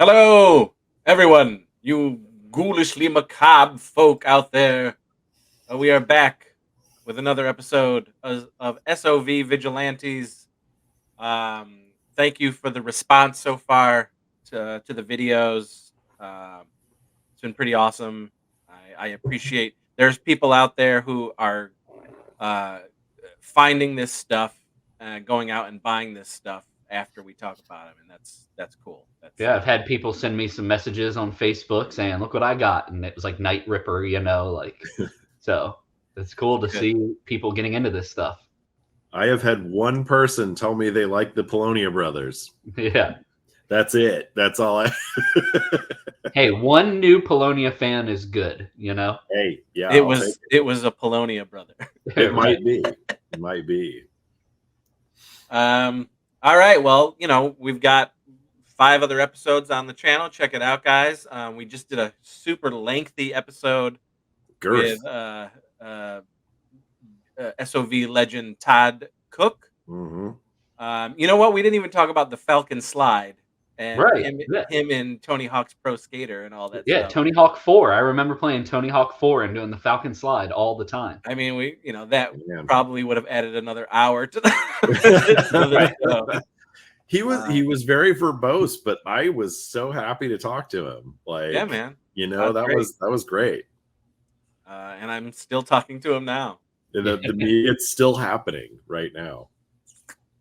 Hello, everyone, you ghoulishly macabre folk out there. We are back with another episode of SOV Vigilantes. Thank you for the response so far to the videos. It's been pretty awesome. I appreciate there's people out there who are uh, finding this stuff, going out and buying this stuff after we talk about them, and that's cool. That's Yeah, I've had people send me some messages on Facebook saying, "Look what I got," and it was like Night Ripper, So it's cool to good. see people getting into this stuff. I have had one person tell me they like the Polonia Brothers. Yeah. That's it. That's all I. Hey, one new Polonia fan is good, Hey, yeah, It was a Polonia brother. It might be. It might be. All right. Well, we've got 5 other episodes on the channel. Check it out, guys. We just did a super lengthy episode Girth. with SOV legend Todd Cook. Mm-hmm. You know what? We didn't even talk about the Falcon Slide and Right. him and Tony Hawk's Pro Skater and all that Yeah, stuff. Tony Hawk 4. I remember playing Tony Hawk 4 and doing the Falcon Slide all the time. I mean, that Man. probably would have added another hour to the show. He was very verbose, but I was so happy to talk to him. Like, yeah, man. that was great. And I'm still talking to him now. To me, it's still happening right now.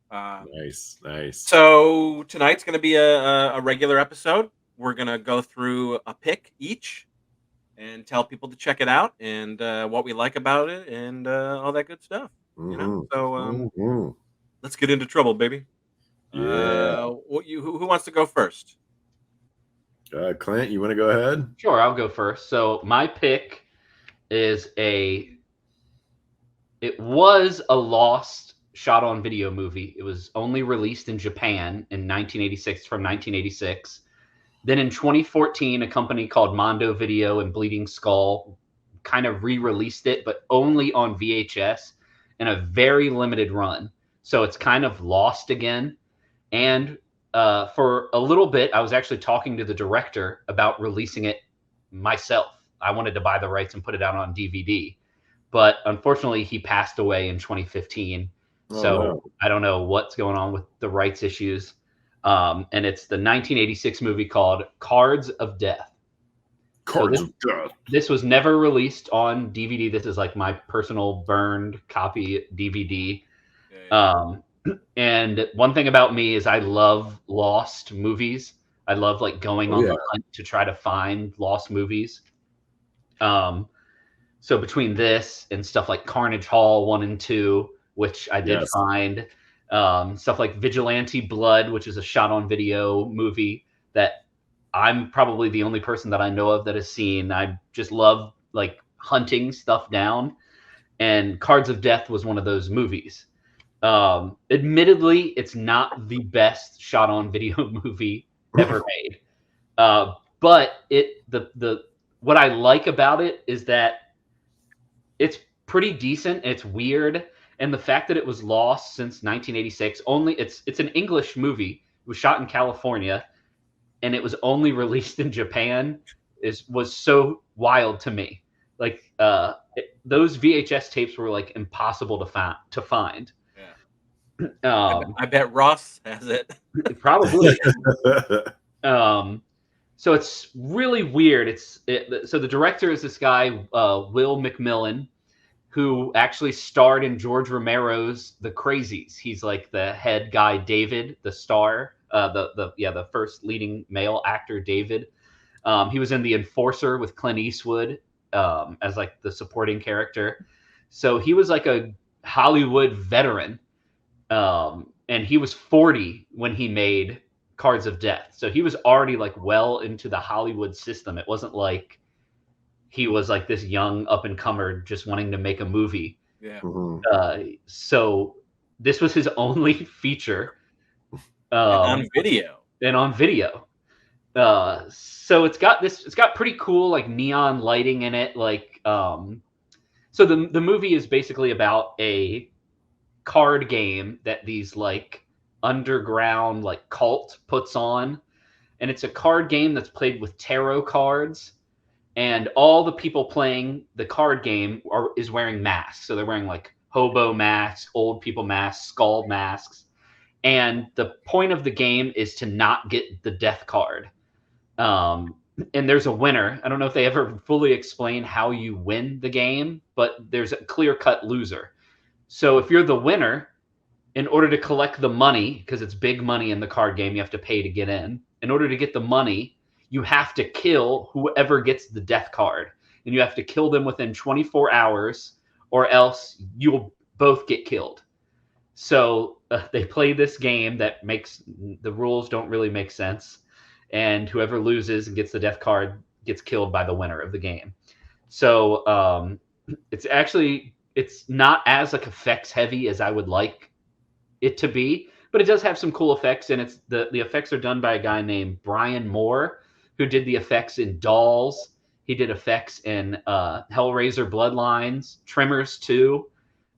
Nice. So tonight's going to be a regular episode. We're going to go through a pick each and tell people to check it out and what we like about it and all that good stuff. Mm-hmm. So let's get into trouble, baby. Yeah. Who wants to go first? Clint, you want to go ahead? Sure, I'll go first. So my pick is it was a lost shot on video movie. It was only released in Japan in 1986 from 1986. Then in 2014, a company called Mondo Video and Bleeding Skull kind of re-released it, but only on VHS in a very limited run. So it's kind of lost again. And for a little bit, I was actually talking to the director about releasing it myself. I wanted to buy the rights and put it out on DVD. But unfortunately, he passed away in 2015. No. I don't know what's going on with the rights issues. And it's the 1986 movie called Cards of Death. Cards of Death. This was never released on DVD. This is like my personal burned copy DVD. Yeah. And one thing about me is I love lost movies. I love like going on the hunt to try to find lost movies. So between this and stuff like Carnage Hall 1 and 2, which I did find, stuff like Vigilante Blood, which is a shot on video movie that I'm probably the only person that I know of that has seen. I just love like hunting stuff down, and Cards of Death was one of those movies. Admittedly, it's not the best shot on video movie ever made. But what I like about it is that it's pretty decent. It's weird. And the fact that it was lost since 1986, it's an English movie. It was shot in California and it was only released in Japan was so wild to me. Like those VHS tapes were like impossible to find. Yeah. I bet Ross has it. Probably. So it's really weird. So the director is this guy, Will McMillan, who actually starred in George Romero's The Crazies. He's like the head guy, David, the star, the first leading male actor, David. He was in The Enforcer with Clint Eastwood as like the supporting character. So he was like a Hollywood veteran, and he was 40 when he made Cards of Death. So he was already like well into the Hollywood system. It wasn't like he was like this young up and comer just wanting to make a movie. Yeah. So this was his only feature. And on video. So it's got pretty cool like neon lighting in it. Like, so the movie is basically about a card game that these like underground like cult puts on. and it's a card game that's played with tarot cards. And all the people playing the card game is wearing masks. So they're wearing like hobo masks, old people masks, skull masks. And the point of the game is to not get the death card. And there's a winner. I don't know if they ever fully explain how you win the game, but there's a clear-cut loser. So if you're the winner, in order to collect the money, because it's big money in the card game, you have to pay to get in. In order to get the money, you have to kill whoever gets the death card. And you have to kill them within 24 hours, or else you'll both get killed. So they play this game that makes the rules don't really make sense. And whoever loses and gets the death card gets killed by the winner of the game. So it's not as like effects heavy as I would like it to be, but it does have some cool effects, and it's the effects are done by a guy named Brian Moore, who did the effects in Dolls. He did effects in Hellraiser Bloodlines, Tremors 2,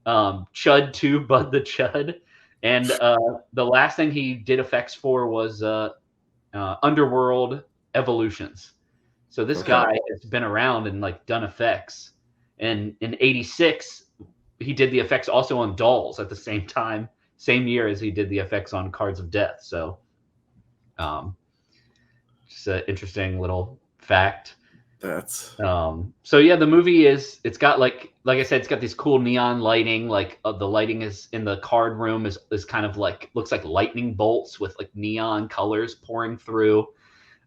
Chud 2, Bud the Chud, and the last thing he did effects for was Underworld Evolutions. So this guy has been around and like done effects, and in '86 he did the effects also on Dolls at the same time. Same year as he did the effects on Cards of Death. So just an interesting little fact. That's so yeah, the movie it's got like I said, it's got this cool neon lighting. Like the lighting is in the card room is kind of like looks like lightning bolts with like neon colors pouring through.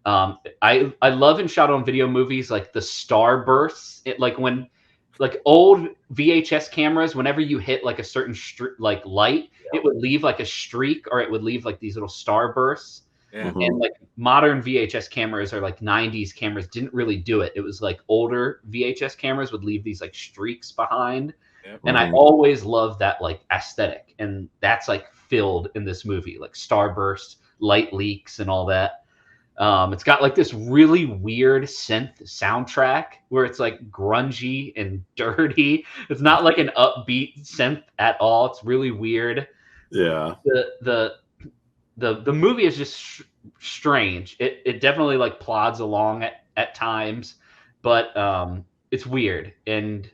I love in shot on video movies like the starbursts. It like when like old VHS cameras, whenever you hit like a certain like light, it would leave like a streak, or it would leave like these little starbursts. Yeah. And like modern VHS cameras or like 90s cameras didn't really do it. It was like older VHS cameras would leave these like streaks behind. Yep. And I always loved that like aesthetic. And that's like filled in this movie, like starburst, light leaks and all that. It's got like this really weird synth soundtrack where it's like grungy and dirty. It's not like an upbeat synth at all. It's really weird. Yeah. The movie is just strange. It definitely like plods along at times, but it's weird. And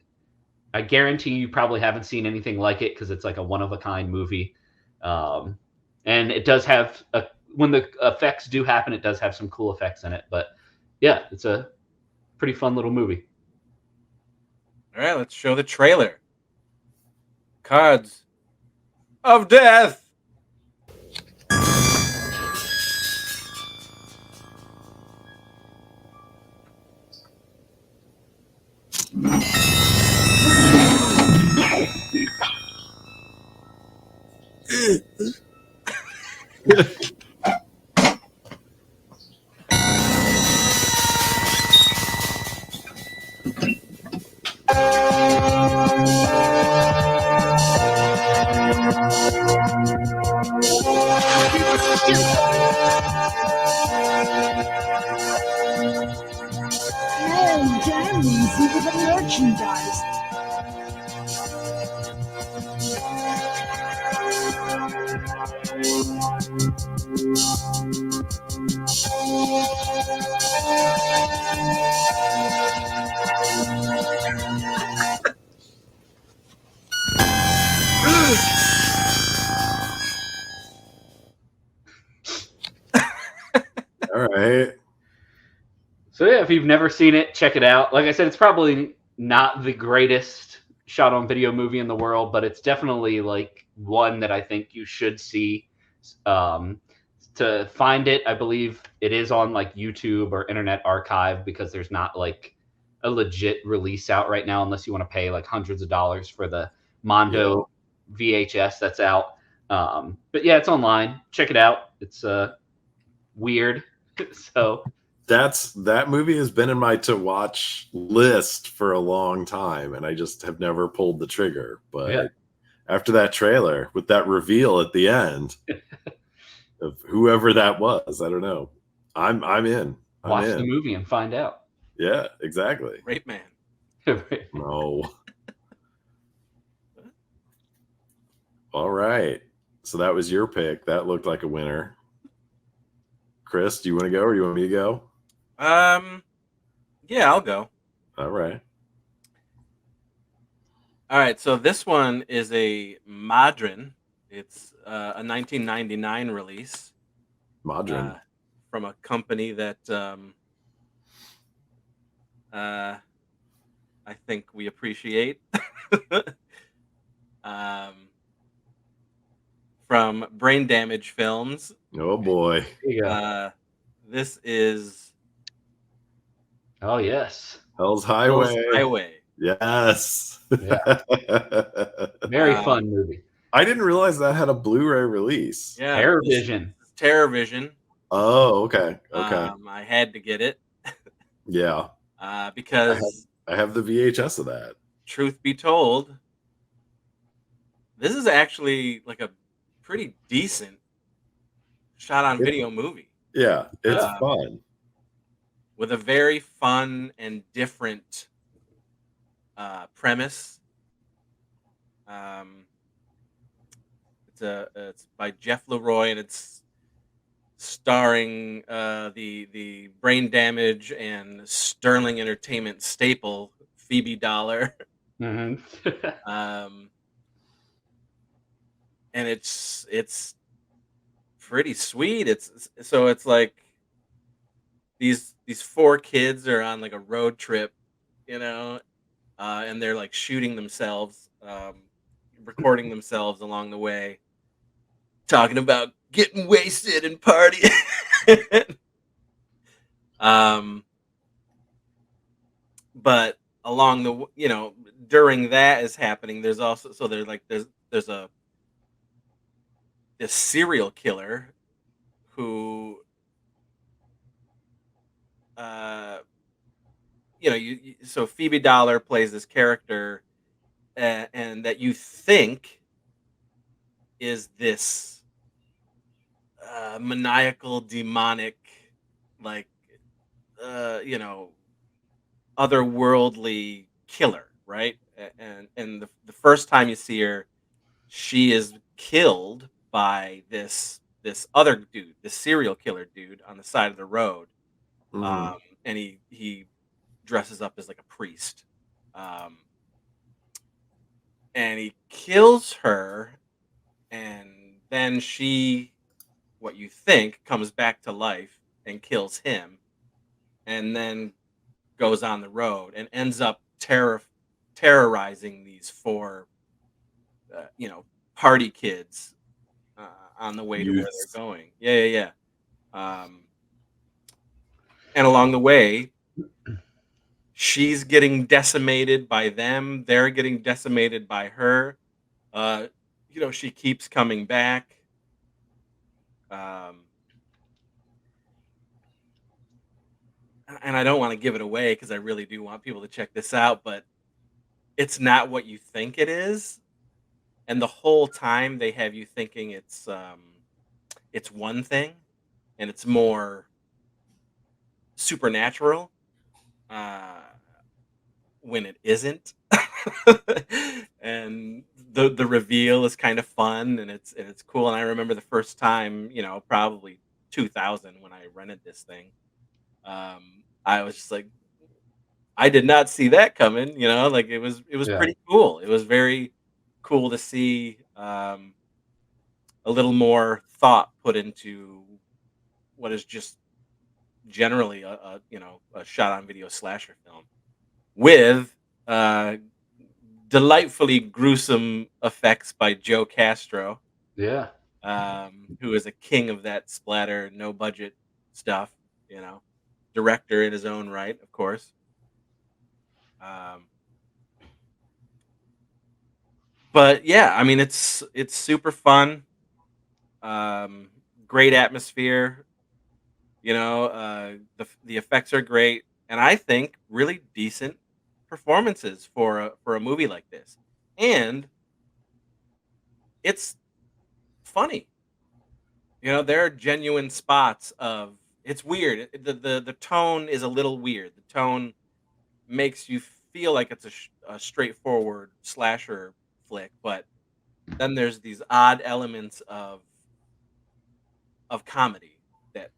I guarantee you probably haven't seen anything like it because it's like a one-of-a-kind movie. And it does have when the effects do happen, it does have some cool effects in it. But yeah, it's a pretty fun little movie. All right, let's show the trailer. Cards of Death. Hey, damn easy with the merchandise. all right. So yeah, if you've never seen it, check it out. Like I said, it's probably not the greatest shot on video movie in the world, but it's definitely like one that I think you should see. To find it, I believe it is on like YouTube or Internet Archive, because there's not like a legit release out right now unless you want to pay like hundreds of dollars for the Mondo VHS that's out. But yeah, it's online. Check it out. It's weird. So That movie has been in my to watch list for a long time, and I just have never pulled the trigger. But after that trailer with that reveal at the end of whoever that was, I don't know. I'm in. Watch the movie and find out. Yeah, exactly. Great man. No. All right. So that was your pick. That looked like a winner. Chris, do you want to go or do you want me to go? Yeah, I'll go. All right. All right, so this one is a Madrin. It's a 1999 release Modern. from a company that I think we appreciate. um, from Brain Damage Films. Oh boy. There you go. This is Oh yes, Hell's Hell's Highway. Highway. Yes. Yeah. Very Um, fun movie. I didn't realize that had a Blu-ray release. Yeah, Terror this Vision. is Terror Vision. Oh, okay. Okay. I had to get it Yeah. because, I have the VHS of that. truth be told, this is actually like a pretty decent shot on video movie Yeah, it's Um, fun. with a very fun and different premise. It's by Jeff Leroy and it's starring the Brain Damage and Sterling Entertainment staple Phoebe Dollar. hmm Um, and it's pretty sweet. It's like these four kids are on like a road trip, you know, and they're like shooting themselves, recording themselves along the way, talking about getting wasted and partying. um, but along during that is happening, there's also there's a this serial killer who uh so Phoebe Dollar plays this character, and that you think is this maniacal demonic, like you know, otherworldly killer, right? And the first time you see her, she is killed by this other dude, this serial killer dude on the side of the road. Mhm. And he dresses up as like a priest, um, and he kills her, and then she, what you think, comes back to life and kills him, and then goes on the road and ends up terrorizing these four, party kids on the way to where Youths. they're going. Yeah, yeah, yeah. And along the way, she's getting decimated by them. They're getting decimated by her. Uh, she keeps coming back. Um, and I don't want to give it away because I really do want people to check this out, but it's not what you think it is. And the whole time they have you thinking it's one thing, and it's more supernatural, uh, when it isn't. And the reveal is kind of fun, and it's cool. And I remember the first time, probably 2000 when I rented this thing. I was just like, I did not see that coming. Like it was Yeah. pretty cool. It was very cool to see a little more thought put into what is just generally a shot on video slasher film with uh, delightfully gruesome effects by Joe Castro, Yeah. who is a king of that splatter, no budget stuff. Director in his own right, of course. Um, but yeah, I mean, it's super fun. Um, Great atmosphere. The effects are great, and I think really decent performances for a movie like this, and it's funny. There are genuine spots of it's weird. The tone is a little weird. The tone makes you feel like it's a straightforward slasher flick, but then there's these odd elements of comedy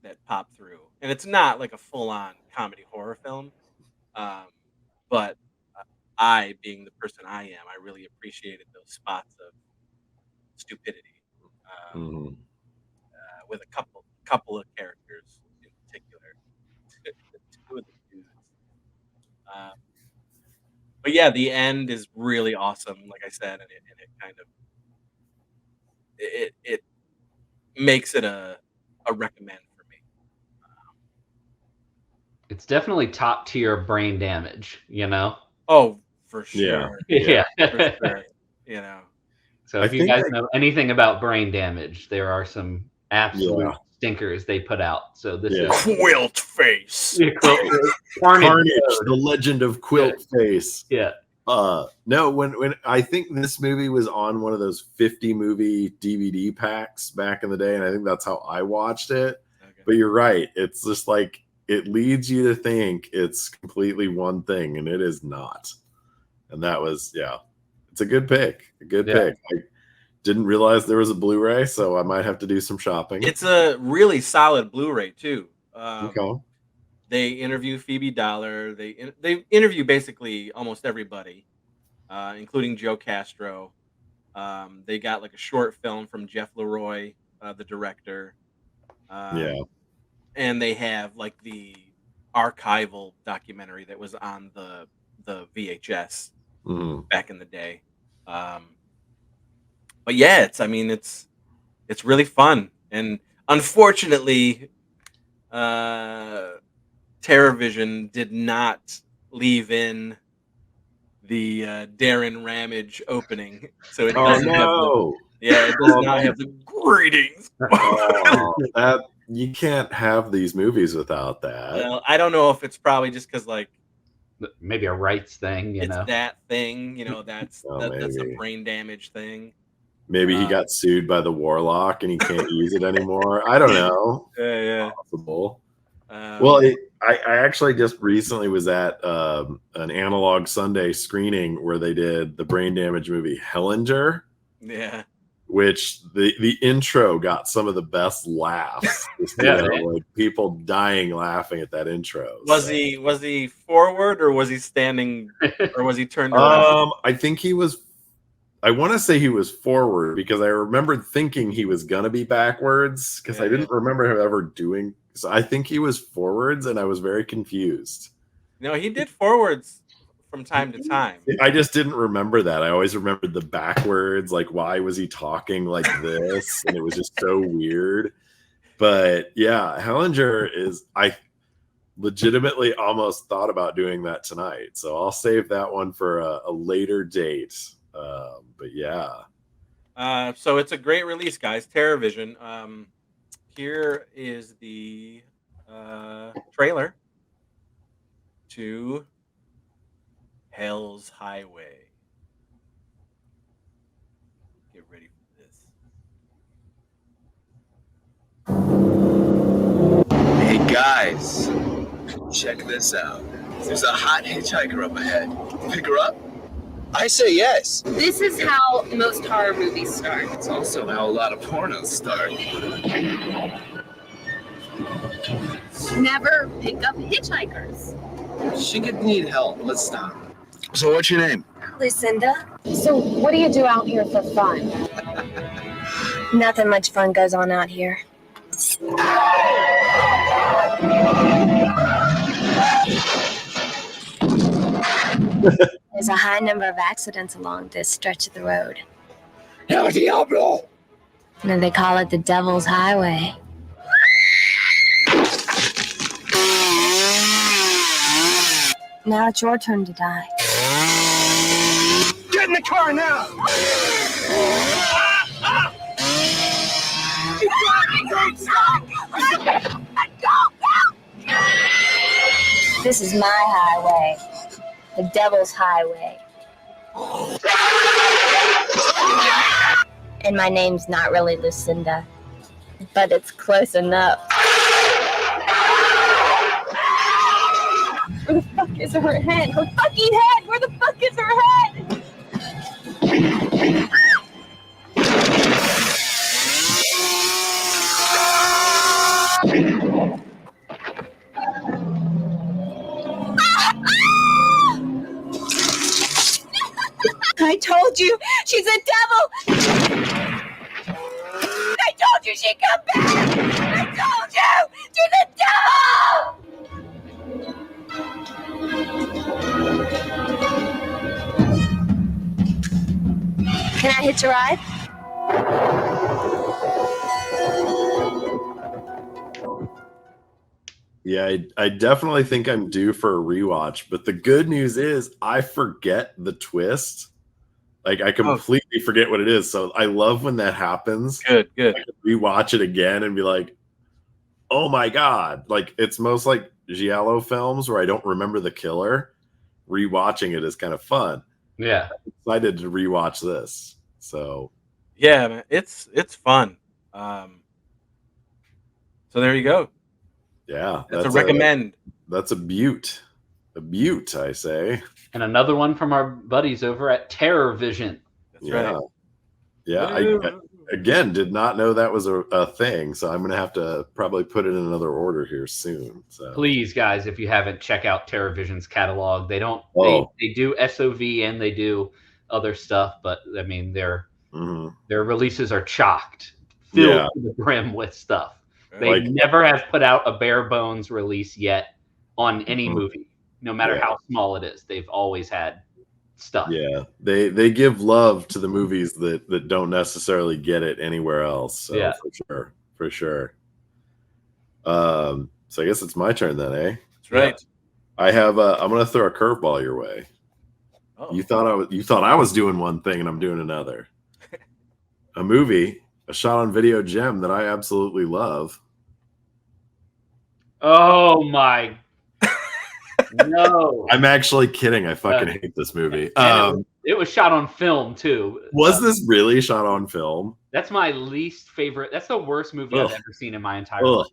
that pop through, and it's not like a full on comedy horror film, but I, being the person I am, I really appreciated those spots of stupidity Mhm. with a couple of characters in particular, two of the dudes. Um, but yeah, the end is really awesome, like I said, and it kind of it makes it a recommend for me. It's definitely top tier brain damage, you know? Oh, for Yeah. sure, Yeah. for sure. You know, So I if you think guys know anything about brain damage, there are some absolute Yeah. stinkers they put out. So this Yeah. is Quilt Face. Carnage. The Legend of Quilt Face. Yeah. No, when I think this movie was on one of those 50 movie DVD packs back in the day, and I think that's how I watched it. Okay. But you're right. It's just like it leads you to think it's completely one thing, and it is not. And that was, it's a good pick. A good pick. I didn't realize there was a Blu-ray, so I might have to do some shopping. It's a really solid Blu-ray too. Okay. They interview Phoebe Dollar. They interview basically almost everybody, including Joe Castro. They got like a short film from Jeff Leroy, the director. Yeah. And they have like the archival documentary that was on the VHS Mhm. back in the day. But yeah, it's really fun, and unfortunately, TerraVision did not leave in the Darren Ramage opening, so it doesn't have the it does not have the greetings. That you can't have these movies without that. Well, I don't know if it's probably just because like Maybe a rights thing, you it's know? that thing, that's that's a maybe. brain damage thing. Maybe he got sued by the Warlock and he can't use it anymore. I don't know. Yeah. Possible. Well, I actually just recently was at an Analog Sunday screening where they did the brain damage movie Hellinger. Yeah. Which the intro got some of the best laughs. Like people dying laughing at that intro. Was he forward or was he standing or was he turned around? I think he was. I want to say he was forward because I remembered thinking he was gonna be backwards because I didn't remember him ever doing. So I think he was forwards, and I was very confused. No, he did forwards from time to time. I just didn't remember that. I always remembered the backwards. Like, why was he talking like this? And it was just so weird. But yeah, Hellinger is. I legitimately almost thought about doing that tonight, so I'll save that one for a later date. But yeah. So it's a great release, guys. TerraVision. Here is the trailer to Hell's Highway. Get ready for this. Hey guys, check this out. There's a hot hitchhiker up ahead. Pick her up? I say yes. This is how most horror movies start. It's also how a lot of pornos start. Never pick up hitchhikers. She could need help. Let's stop. So what's your name? Lucinda? So, what do you do out here for fun? Nothing much fun goes on out here. There's a high number of accidents along this stretch of the road. El Diablo! And they call it the Devil's Highway. Now it's your turn to die. Get in the car now! This is my highway. The Devil's Highway. And my name's not really Lucinda, but it's close enough. Where the fuck is her head? Her fucking head! Where the fuck is her head? I told you, she's a devil. I told you she'd come back. I told you, she's a devil. Can I hitch a ride? Yeah, I definitely think I'm due for a rewatch. But the good news is I forget the twist. Like I completely forget what it is. So I love when that happens. Good. I can rewatch it again and be like, oh my God. Like it's most like Giallo films where I don't remember the killer. Rewatching it is kind of fun. Yeah. I'm excited to rewatch this. So Yeah, man, it's fun. So there you go. yeah. That's a recommend. That's a beaut. A beaut, I say. And another one from our buddies over at Terror Vision. That's right. Yeah, I again did not know that was a thing, so I'm gonna have to probably put it in another order here soon. So Please, guys, if you haven't, check out Terror Vision's catalog. They don't they do SOV and they do other stuff, but I mean their releases are chocked, filled to the brim with stuff. They never have put out a bare bones release yet on any movie, no matter how small it is. They've always had stuff. Yeah, they give love to the movies that don't necessarily get it anywhere else. So for sure. So I guess it's my turn then, eh? That's right. I have I'm gonna throw a curveball your way. Oh. You thought I was doing one thing and I'm doing another. A movie, a shot on video gem that I absolutely love. Oh my no. I'm actually kidding. I fucking hate this movie. It was shot on film too. Was this really shot on film? That's my least favorite. That's the worst movie I've ever seen in my entire life.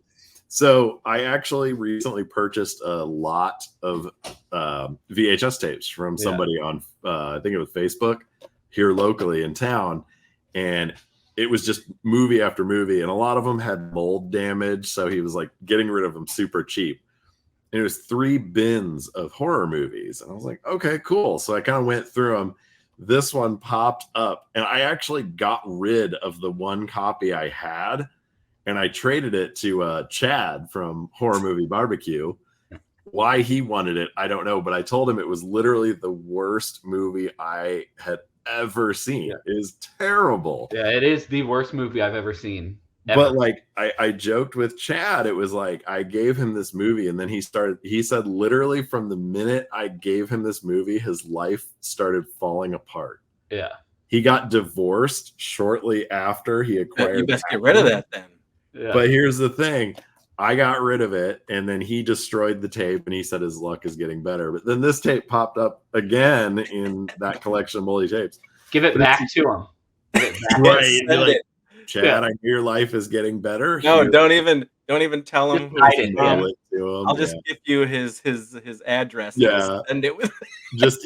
So I actually recently purchased a lot of VHS tapes from somebody on, I think it was Facebook here locally in town. And it was just movie after movie. And a lot of them had mold damage. So he was like getting rid of them super cheap. And it was 3 bins of horror movies. And I was like, okay, cool. So I kind of went through them. This one popped up. And I actually got rid of the one copy I had. And I traded it to Chad from Horror Movie Barbecue. Why he wanted it, I don't know. But I told him it was literally the worst movie I had ever seen. Yeah. It is terrible. Yeah, it is the worst movie I've ever seen. Ever. But like I joked with Chad, it was like I gave him this movie and then he said literally from the minute I gave him this movie, his life started falling apart. Yeah. He got divorced shortly after he acquired. You best get rid of that then. Yeah. But here's the thing. I got rid of it and then he destroyed the tape and he said his luck is getting better. But then this tape popped up again in that collection of moldy tapes. Give it back to him. Right. Like, Chad, I hear your life is getting better. No, don't even tell him. I'll just give you his address. Yeah. And it was just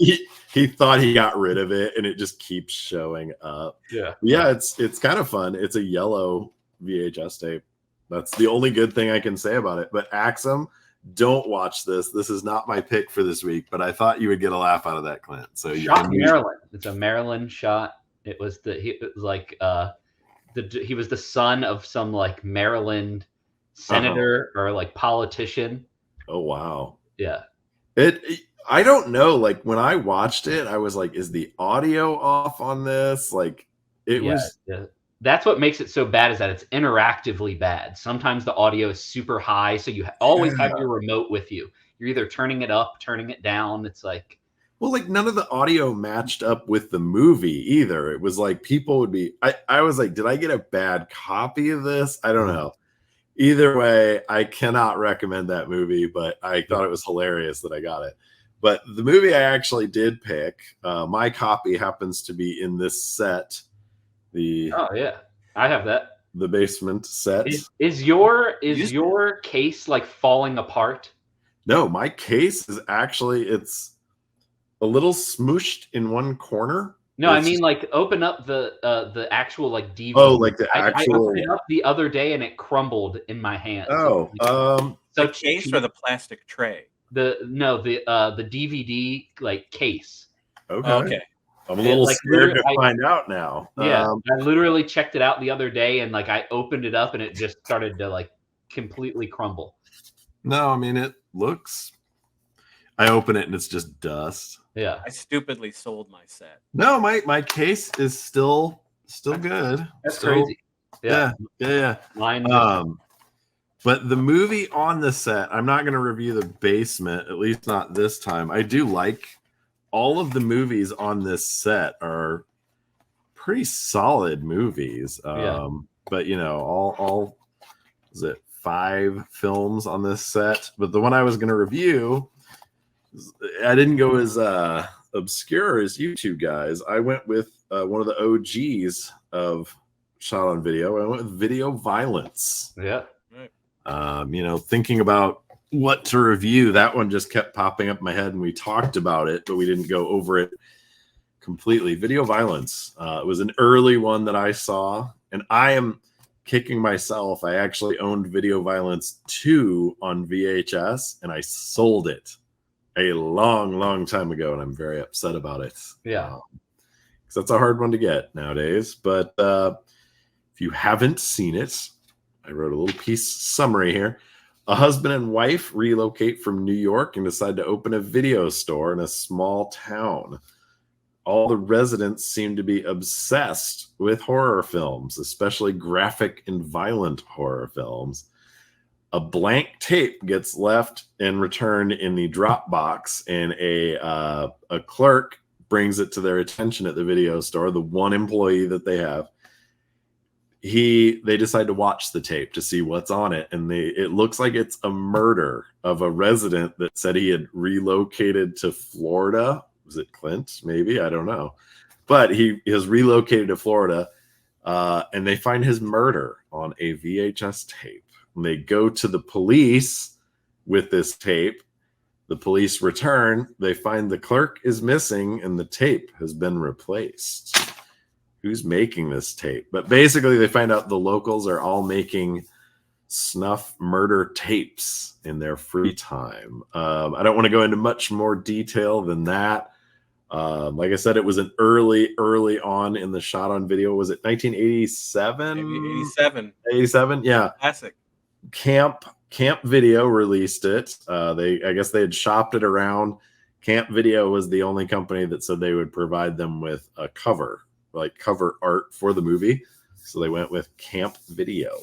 he thought he got rid of it and it just keeps showing up. Yeah. Yeah, it's kind of fun. It's a yellow VHS tape. That's the only good thing I can say about it. But Axum, don't watch this. This is not my pick for this week, but I thought you would get a laugh out of that, Clint. So shot Maryland. It's a Maryland shot. He was the son of some like Maryland senator or like politician. Oh wow. Yeah. I don't know. Like when I watched it, I was like, is the audio off on this? Like it was. Yeah. That's what makes it so bad is that it's interactively bad. Sometimes the audio is super high, so you always have your remote with you. You're either turning it up, turning it down. It's like, well, like none of the audio matched up with the movie either. It was like people would be. I was like, did I get a bad copy of this? I don't know. Either way, I cannot recommend that movie, but I thought it was hilarious that I got it. But the movie I actually did pick, my copy happens to be in this set. Oh yeah, I have that. The basement set. Is your case like falling apart? No, my case is actually it's a little smooshed in one corner. No, I mean like open up the actual like DVD. Oh, like the actual. I opened it up the other day and it crumbled in my hand. Oh, the case or the plastic tray? The DVD like case. Okay. Okay. I'm a little like, scared to literally, find out now. Yeah, I literally checked it out the other day, and like I opened it up, and it just started to like completely crumble. No, I mean it looks. I open it and it's just dust. Yeah, I stupidly sold my set. No, my case is still good. that's Still, crazy. Yeah. Mine. But the movie on the set, I'm not going to review The Basement, at least not this time. I do like all of the movies on this set are pretty solid movies. But you know, all is it 5 films on this set? But the one I was going to review, I didn't go as obscure as you two guys. I went with one of the OGs of shot on video. I went with Video Violence. Yeah. You know, thinking about what to review, that one just kept popping up in my head, and we talked about it, but we didn't go over it completely. Video Violence. It was an early one that I saw, and I am kicking myself. I actually owned Video Violence 2 on VHS, and I sold it a long time ago, and I'm very upset about it. Yeah. Because that's a hard one to get nowadays. But if you haven't seen it, I wrote a little piece summary here. A husband and wife relocate from New York and decide to open a video store in a small town. All the residents seem to be obsessed with horror films, especially graphic and violent horror films. A blank tape gets left and returned in the drop box, and a clerk brings it to their attention at the video store, the one employee that they have. They decide to watch the tape to see what's on it, and it looks like it's a murder of a resident that said he had relocated to Florida. Was it Clint? Maybe, I don't know, but he has relocated to Florida, and they find his murder on a VHS tape. And they go to the police with this tape. The police return. They find the clerk is missing, and the tape has been replaced. Who's making this tape? But basically, they find out the locals are all making snuff murder tapes in their free time. I don't want to go into much more detail than that. Like I said, it was an early on in the shot on video. Was it 1987? Maybe 87. 87? Yeah. Classic. Camp Video released it. I guess they had shopped it around. Camp Video was the only company that said they would provide them with a cover art for the movie. So they went with Camp Video.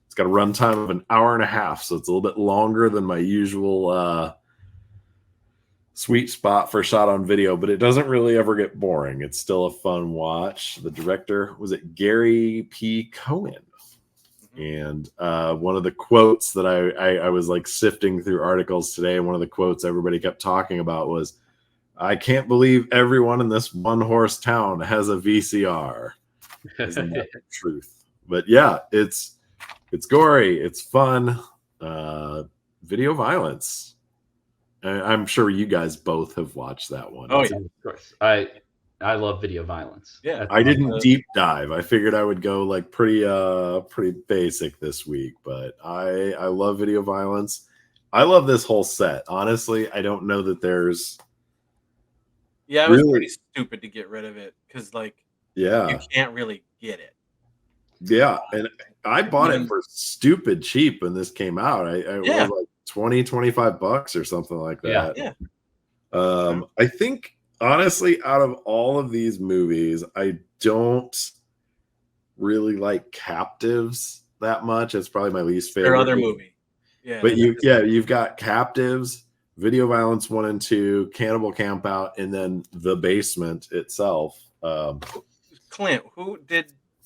It's got a runtime of an hour and a half, so it's a little bit longer than my usual sweet spot for shot on video, but it doesn't really ever get boring. It's still a fun watch. The director, was it Gary P. Cohen? And one of the quotes that I was like sifting through articles today, one of the quotes everybody kept talking about was, "I can't believe everyone in this one-horse town has a VCR." Isn't that the truth? But yeah, it's gory, it's fun. Video Violence. I'm sure you guys both have watched that one. Oh yeah, of course. I love Video Violence. Yeah, I didn't deep dive. I figured I would go like pretty basic this week, but I love Video Violence. I love this whole set. Honestly, I don't know that there's. Yeah, it was pretty stupid to get rid of it because, like, you can't really get it. Yeah, and I bought it for stupid cheap when this came out. I was like $20-$25 or something like that. Yeah. I think honestly, out of all of these movies, I don't really like Captives that much. It's probably my least favorite. Their other movie. Yeah, but you've got Captives, Video Violence 1 and 2, Cannibal Campout, and then The Basement itself. Clint,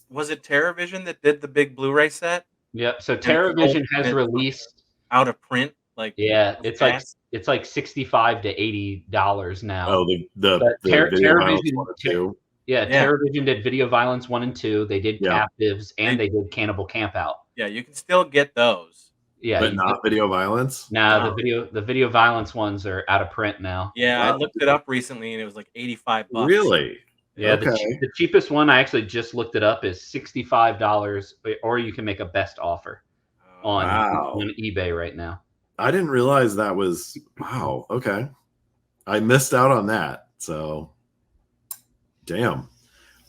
was it TerraVision that did the big Blu-ray set? Yep. So TerraVision has released out of print. Like, yeah, it's like $65 to $80 now. Oh, the Video Violence 1 and 2. Yeah, TerraVision did Video Violence 1 and 2. They did Captives, and they did Cannibal Campout. Yeah, you can still get those. Yeah, but not Video Violence. No, the Video Violence ones are out of print now. Yeah, I looked it up recently, and it was like $85. Really? Yeah, the cheapest one, I actually just looked it up, is $65, or you can make a best offer on eBay right now. I didn't realize that was wow. Okay, I missed out on that. So, damn.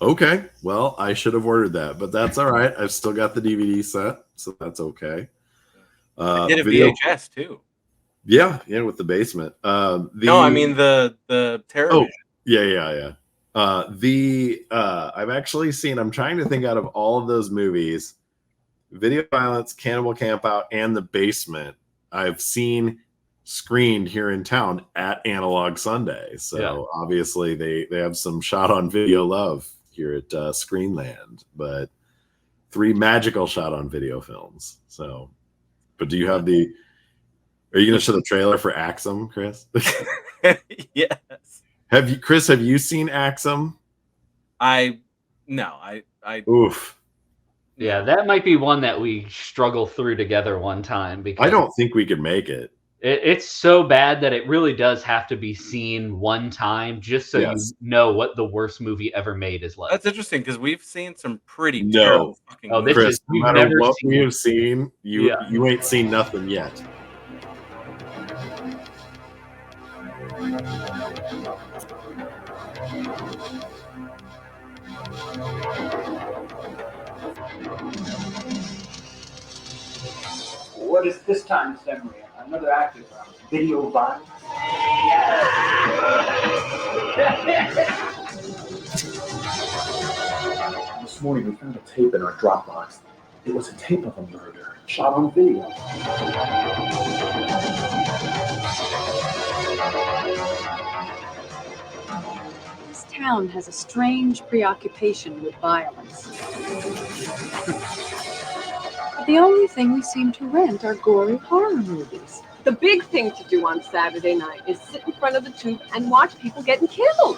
Okay, well, I should have ordered that, but that's all right. I've still got the DVD set, so that's okay. I did a Video, VHS too. yeah, with the basement. No, I mean the television. Yeah. I've actually seen. I'm trying to think out of all of those movies, Video Violence, Cannibal Campout, and The Basement. I've seen screened here in town at Analog Sunday. So obviously they have some shot on video love here at Screenland, but 3 magical shot on video films. So, but do you have the? Are you going to show the trailer for Axum, Chris? Yes. Chris? Have you seen Axum? No. Oof. Yeah, that might be one that we struggle through together one time because I don't think we could make it. It's so bad that it really does have to be seen one time just so you know what the worst movie ever made is like. That's interesting because we've seen some pretty terrible fucking movies. Chris, no matter what we have seen, you ain't seen nothing yet. What is this time's memory? Another active round. Video violence. This morning we found a tape in our Dropbox. It was a tape of a murder shot on video. This town has a strange preoccupation with violence. The only thing we seem to rent are gory horror movies. The big thing to do on Saturday night is sit in front of the tube and watch people getting killed.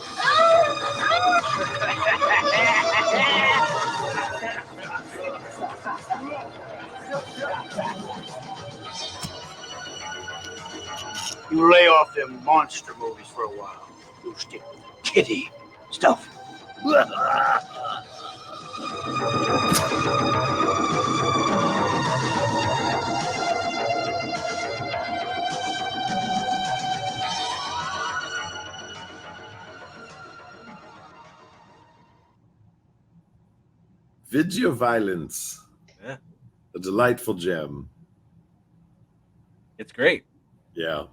You lay off them monster movies for a while. You stick with kitty stuff. Video Violence. Yeah. A delightful gem. It's great. Yeah.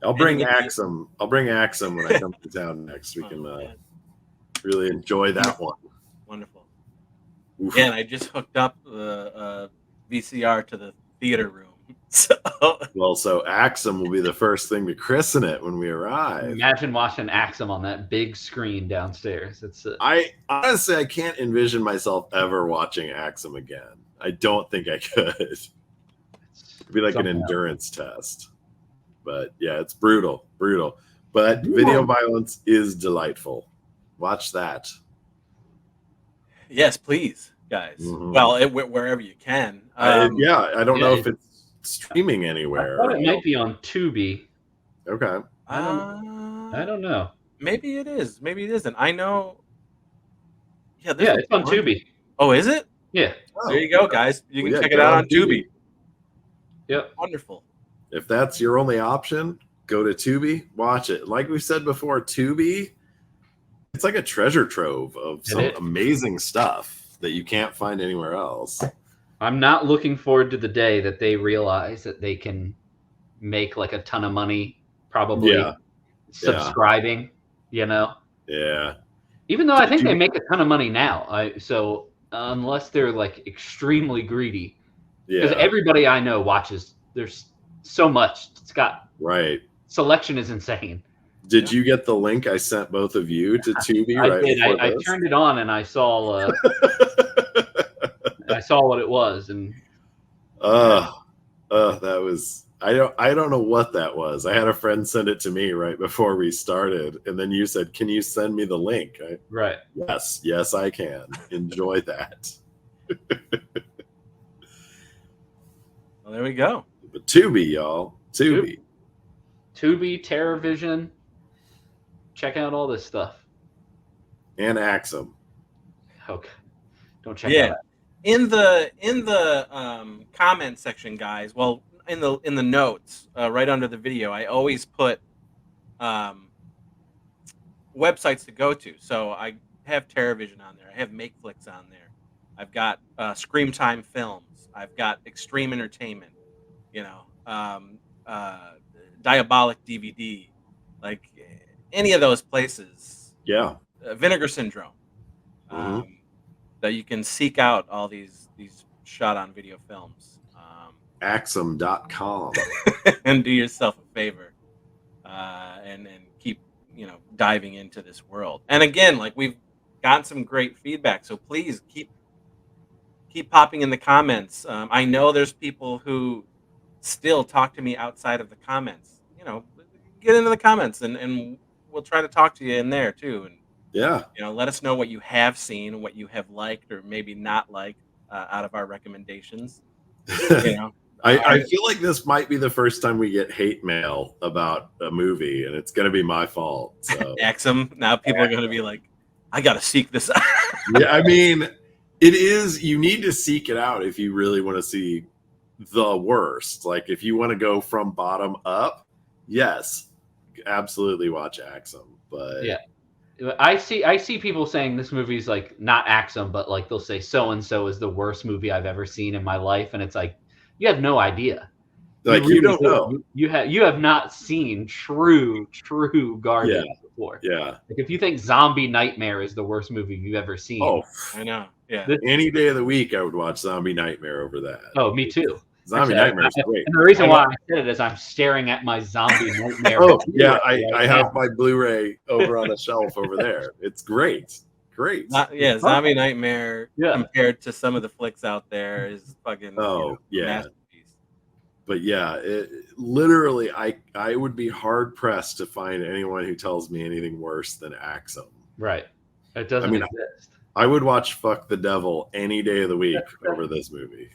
I'll bring Axum. I'll bring Axum when I come to town next. We can really enjoy that one. Wonderful. Oof. Yeah, and I just hooked up the VCR to the theater room. So Axum will be the first thing to christen it when we arrive. Imagine watching Axum on that big screen downstairs. I honestly, I can't envision myself ever watching Axum again. I don't think I could. It'd be like an endurance test. But yeah, it's brutal. But Video Violence is delightful. Watch that. Yes, please, guys. Mm-hmm. Well, wherever you can. I don't know if it's streaming anywhere. I thought it might be on Tubi. Okay. I don't know. Maybe it is. Maybe it isn't. I know. Yeah, it's on Tubi. Oh, is it? Yeah. There you go, guys. You can check it out on Tubi. Yep. Wonderful. If that's your only option, go to Tubi, watch it. Like we said before, Tubi, it's like a treasure trove of some amazing stuff that you can't find anywhere else. I'm not looking forward to the day that they realize that they can make like a ton of money, probably subscribing, Yeah. Even though I think they make a ton of money now. So unless they're like extremely greedy, because everybody I know watches, there's so much. It's got selection is insane. Did you get the link I sent both of you to Tubi? I did. I turned it on and I saw I saw what it was, and that was I don't know what that was. I had a friend send it to me right before we started, and then you said, "Can you send me the link?" Right. Yes, I can. Enjoy that. Well, there we go. But Tubi, y'all. Tubi, TerrorVision. Check out all this stuff. And Axum. Okay. Don't check out in the comment section, guys. Well, in the notes, right under the video, I always put um, websites to go to. So I have TerraVision on there. I have MakeFlix on there. I've got Scream Time Films. I've got Extreme Entertainment. You know, Diabolic DVD. Like any of those places. Yeah. Vinegar Syndrome. Mhm. That you can seek out all these shot on video films. Axum.com. And do yourself a favor. And keep diving into this world. And again, like we've gotten some great feedback, so please keep popping in the comments. I know there's people who still talk to me outside of the comments. Get into the comments and we'll try to talk to you in there too. And Yeah. let us know what you have seen, what you have liked or maybe not liked out of our recommendations. I feel like this might be the first time we get hate mail about a movie, and it's going to be my fault. So Axum. Now people are going to be like, I got to seek this out. yeah, I mean, it is. You need to seek it out if you really want to see the worst. Like if you want to go from bottom up, yes, absolutely watch Axum. But yeah, I see people saying this movie's like not Axum, but like they'll say so and so is the worst movie I've ever seen in my life, and it's like you have no idea. Like you don't know. You have not seen true garbage before. Yeah. Like if you think Zombie Nightmare is the worst movie you've ever seen. Oh, I know. Yeah. Any day of the week, I would watch Zombie Nightmare over that. Oh, me too. Zombie Nightmare is great. And the reason why I said it is I'm staring at my Zombie Nightmare. Oh yeah, I have my Blu-ray over on a shelf over there. It's great. Great. Zombie Nightmare compared to some of the flicks out there is fucking masterpiece. But yeah, literally, I would be hard pressed to find anyone who tells me anything worse than Axum. Right. It doesn't exist. I would watch Fuck the Devil any day of the week over this movie.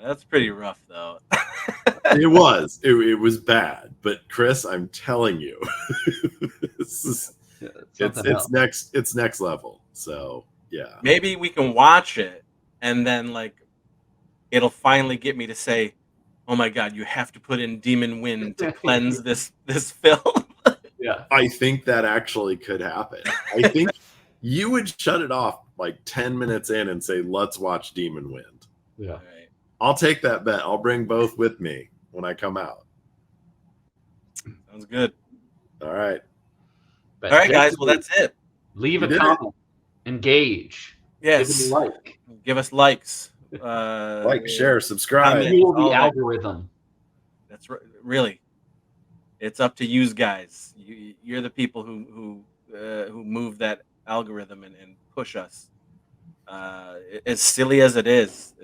That's pretty rough, though. It was. It was bad. But Chris, I'm telling you, it's next level. So yeah. Maybe we can watch it, and then like it'll finally get me to say, "Oh my God, you have to put in Demon Wind to cleanse this film." Yeah. I think that actually could happen. I think you would shut it off like 10 minutes in and say, "Let's watch Demon Wind." Yeah. Right. I'll take that bet. I'll bring both with me when I come out. Sounds good. All right. All right, guys. Well, that's it. Leave a comment. Engage. Yes. Give us likes. Like, share, subscribe. Fuel the algorithm. That's really. It's up to you guys. You're the people who move that algorithm and push us. As silly as it is,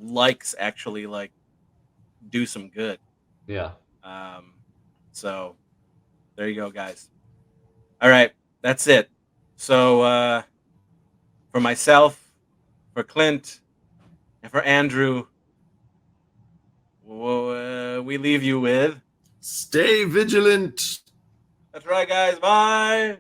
likes actually like do some good. Yeah. So there you go, guys. All right, that's it. So for myself, for Clint, and for Andrew, we leave you with stay vigilant. That's right, guys. Bye.